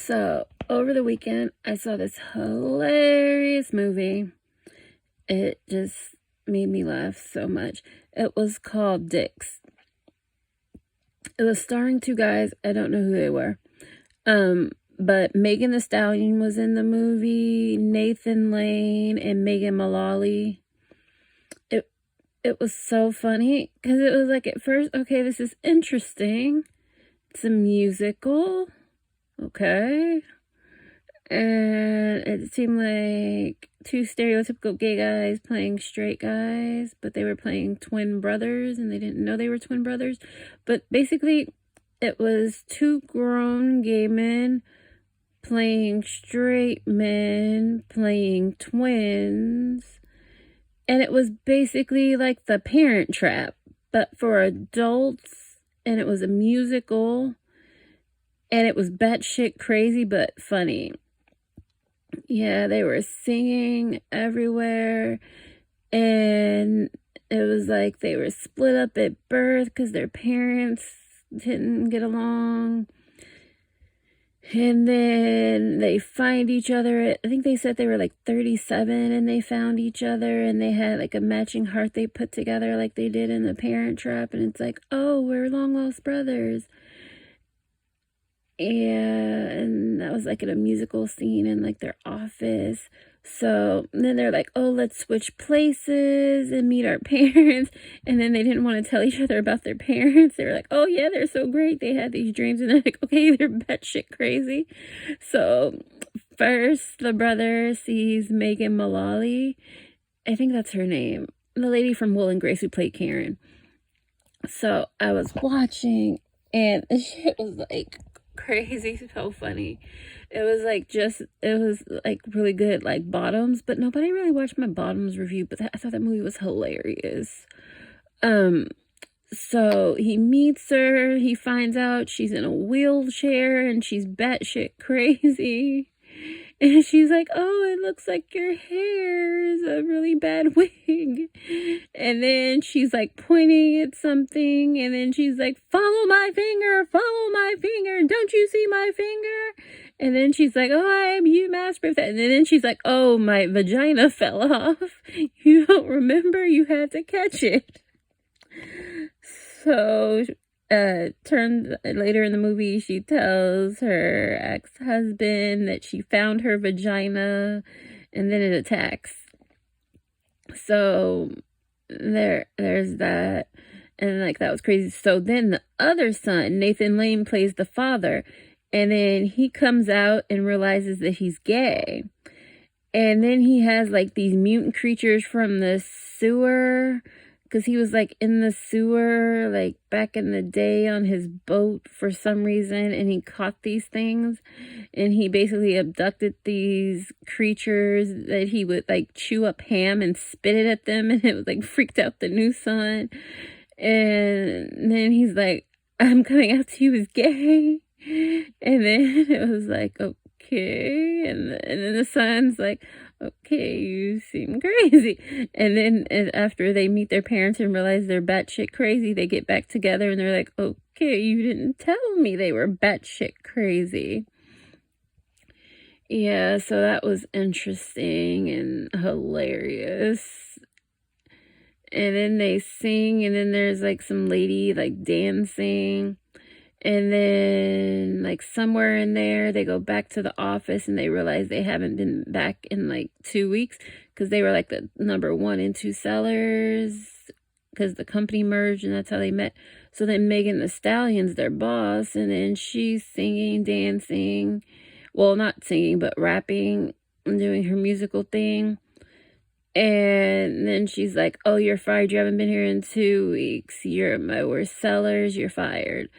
So, over the weekend, I saw this hilarious movie. It just made me laugh so much. It was called Dicks. It was starring two guys. I don't know who they were. But Megan Thee Stallion was in the movie, Nathan Lane, and Megan Mullally. It was so funny because it was like at first, okay, this is interesting. It's a musical, okay. And it seemed like two stereotypical gay guys playing straight guys, but they were playing twin brothers and they didn't know they were twin brothers. But basically, it was two grown gay men playing straight men, playing twins. And it was basically like The Parent Trap, but for adults. And it was a musical. And it was batshit crazy, but funny. Yeah, they were singing everywhere. And it was like they were split up at birth because their parents didn't get along. And then they find each other. I think they said they were like 37 and they found each other and they had like a matching heart they put together like they did in The Parent Trap. And it's like, oh, we're long lost brothers. Yeah, and that was like in a musical scene in like their office. So then they're like, oh, let's switch places and meet our parents. And then they didn't want to tell each other about their parents. They were like, oh yeah, they're so great. They had these dreams. And they're like, okay, they're batshit crazy. So first the brother sees Megan Mullally. I think that's her name. The lady from Will and Grace who played Karen. So I was watching and the shit was like crazy, so funny. It was like really good, like Bottoms, but nobody really watched my Bottoms review, but I thought that movie was hilarious. So he meets her, he finds out she's in a wheelchair and she's batshit crazy. And she's like, oh, it looks like your hair is a really bad wig. And then she's like pointing at something. And then she's like, follow my finger, don't you see my finger? And then she's like, oh, I am you master of that. And then she's like, oh, my vagina fell off. You don't remember? You had to catch it. So turned later in the movie, she tells her ex-husband that she found her vagina, and then it attacks. So there's that, and like that was crazy. So then the other son, Nathan Lane, plays the father, and then he comes out and realizes that he's gay. And then he has like these mutant creatures from the sewer, because he was like in the sewer like back in the day on his boat for some reason, and he caught these things, and he basically abducted these creatures that he would like chew up ham and spit it at them, and it was like freaked out the new son. And then he's like, I'm coming out to you as gay. And then it was like, okay. And then the son's like, okay, you seem crazy. And then after they meet their parents and realize they're batshit crazy, they get back together and they're like, okay, you didn't tell me they were batshit crazy. Yeah, so that was interesting and hilarious. And then they sing, and then there's like some lady like dancing. And then, like, somewhere in there, they go back to the office and they realize they haven't been back in, like, 2 weeks because they were, like, the number 1 and 2 sellers because the company merged and that's how they met. So then Megan Thee Stallion's their boss, and then she's singing, dancing. Well, not singing, but rapping and doing her musical thing. And then she's like, oh, you're fired. You haven't been here in 2 weeks. You're my worst sellers. You're fired.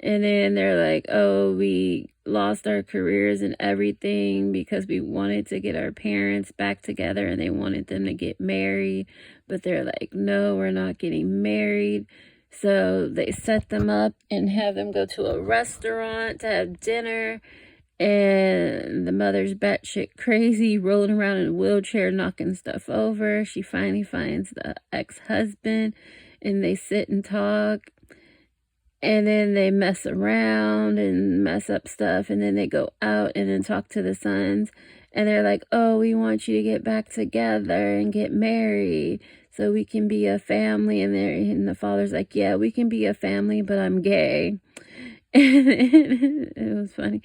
And then they're like, oh, we lost our careers and everything because we wanted to get our parents back together and they wanted them to get married. But they're like, no, we're not getting married. So they set them up and have them go to a restaurant to have dinner. And the mother's batshit crazy, rolling around in a wheelchair, knocking stuff over. She finally finds the ex-husband and they sit and talk. And then they mess around and mess up stuff, and then they go out and then talk to the sons, and they're like, oh, we want you to get back together and get married so we can be a family. And the father's like, yeah, we can be a family, but I'm gay. And it was funny.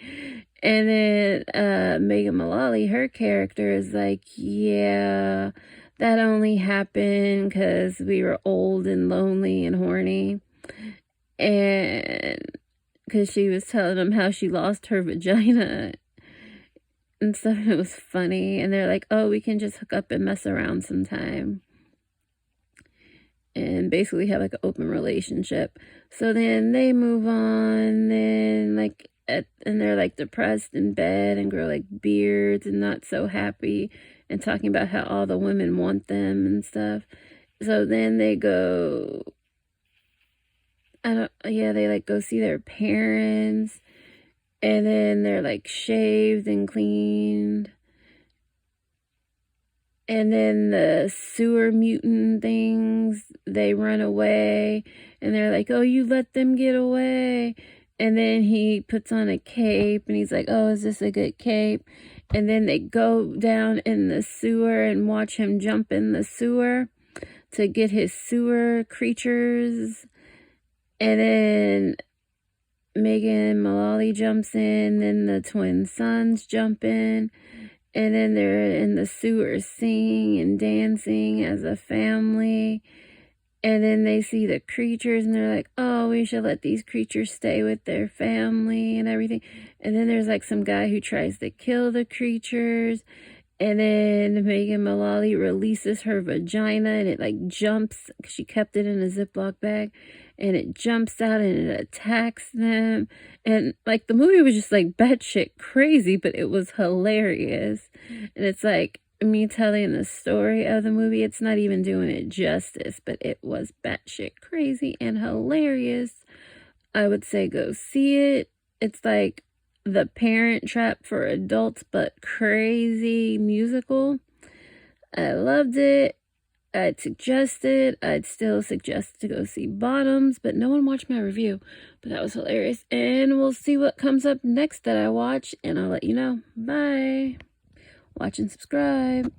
And then Megan Mullally, her character is like, yeah, that only happened because we were old and lonely and horny. And because she was telling them how she lost her vagina and stuff. It was funny. And they're like, oh, we can just hook up and mess around sometime. And basically have like an open relationship. So then they move on, and they're like depressed in bed and grow like beards and not so happy and talking about how all the women want them and stuff. So then they go, they like go see their parents, and then they're like shaved and cleaned. And then the sewer mutant things, they run away, and they're like, oh, you let them get away. And then he puts on a cape, and he's like, oh, is this a good cape? And then they go down in the sewer and watch him jump in the sewer to get his sewer creatures. And then Megan Mullally jumps in, then the twin sons jump in. And then they're in the sewer singing and dancing as a family. And then they see the creatures, and they're like, oh, we should let these creatures stay with their family and everything. And then there's like some guy who tries to kill the creatures. And then Megan Mullally releases her vagina, and it like jumps. She kept it in a Ziploc bag, and it jumps out and it attacks them. And like the movie was just like batshit crazy, but it was hilarious. And it's like me telling the story of the movie, it's not even doing it justice, but it was batshit crazy and hilarious. I would say go see it. It's like The Parent Trap for adults, but crazy musical. I loved it. I'd still suggest to go see Bottoms, but no one watched my review. But that was hilarious. And we'll see what comes up next that I watch, and I'll let you know. Bye. Watch and subscribe.